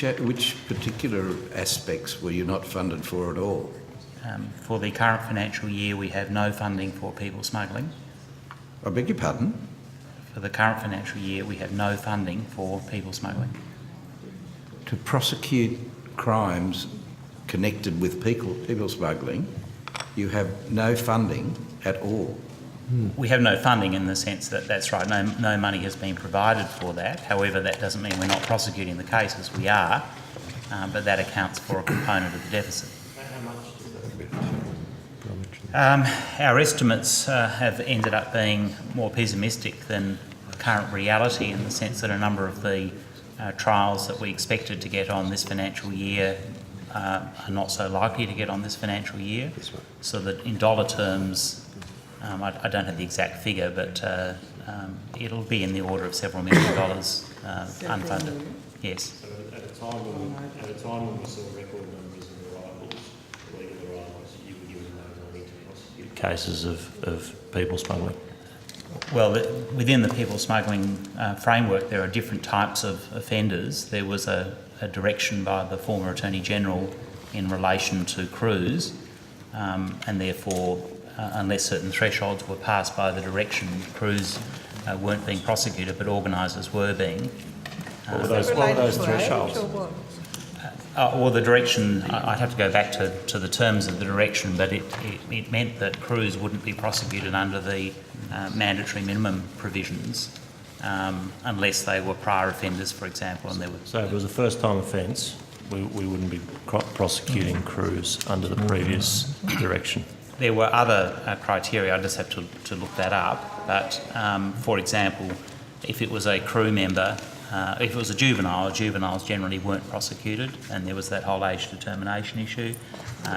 Which particular aspects were you not funded for at all? For the current financial year, we have no funding for people smuggling. I beg your pardon? For the current financial year, we have no funding for people smuggling. To prosecute crimes connected with people smuggling, you have no funding at all. We have no funding in the sense that that's right, no money has been provided for that. However, that doesn't mean we're not prosecuting the cases. We are, but that accounts for a component of the deficit. Our estimates have ended up being more pessimistic than current reality, in the sense that a number of the trials that we expected to get on this financial year are not so likely to get on this financial year. So that in dollar terms, I don't have the exact figure, but it'll be in the order of several $1 million unfunded. Yes. So at a time when we saw record numbers of arrivals, illegal arrivals, you were given no money to prosecute cases of people smuggling. Well, within the people smuggling framework, there are different types of offenders. There was a direction by the former Attorney General in relation to crews, and therefore, unless certain thresholds were passed by the direction, crews weren't being prosecuted, but organisers were being. What were those thresholds? Well, the direction, I'd have to go back to the terms of the direction, but it meant that crews wouldn't be prosecuted under the mandatory minimum provisions unless they were prior offenders, for example. And there were. So if it was a first-time offence, we wouldn't be prosecuting crews under the previous direction. There were other criteria, I just have to look that up, but for example, if it was a crew member, if it was a juvenile, juveniles generally weren't prosecuted, and there was that whole age determination issue.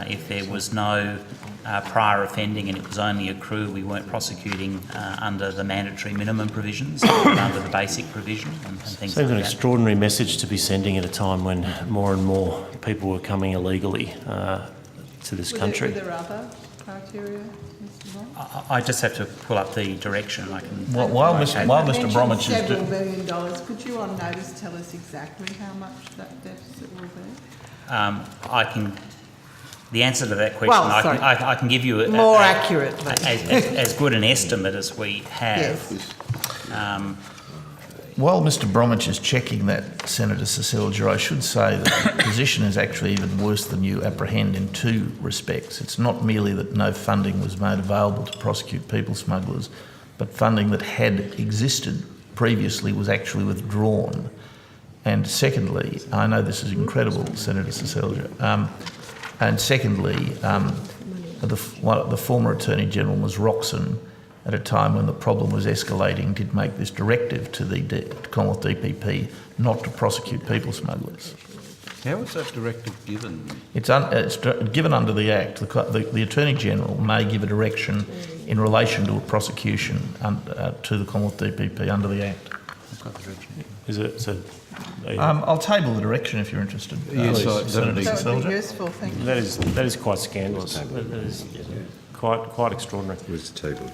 If there was no prior offending and it was only a crew, we weren't prosecuting under the mandatory minimum provisions, under the basic provision and things like that. Seems an extraordinary message to be sending at a time when more and more people were coming illegally to this country. Were there other criteria, Mr. Long? I just have to pull up the direction. I can. While Mr. Bromwich is several $1 million, could you on notice tell us exactly how much that deficit will be? I can. The answer to that question, Well, sorry. I can give you More accurately. as good an estimate as we have. Yes. While Mr. Bromwich is checking that, Senator Cecilia, I should say that the position is actually even worse than you apprehend in two respects. It's not merely that no funding was made available to prosecute people smugglers, but funding that had existed previously was actually withdrawn. And secondly, I know this is incredible, Senator Cecilia, and secondly, the former Attorney General, Ms. Roxon, at a time when the problem was escalating, did make this directive to the Commonwealth DPP not to prosecute people smugglers. How was that directive given? It's given under the Act. The Attorney General may give a direction in relation to a prosecution to the Commonwealth DPP under the Act. I've got the direction. Is it? So, I'll table the direction if you're interested. Yes, Senator That would be Cecilia. useful, thank you. that is quite scandalous. That is quite extraordinary. It was tabled.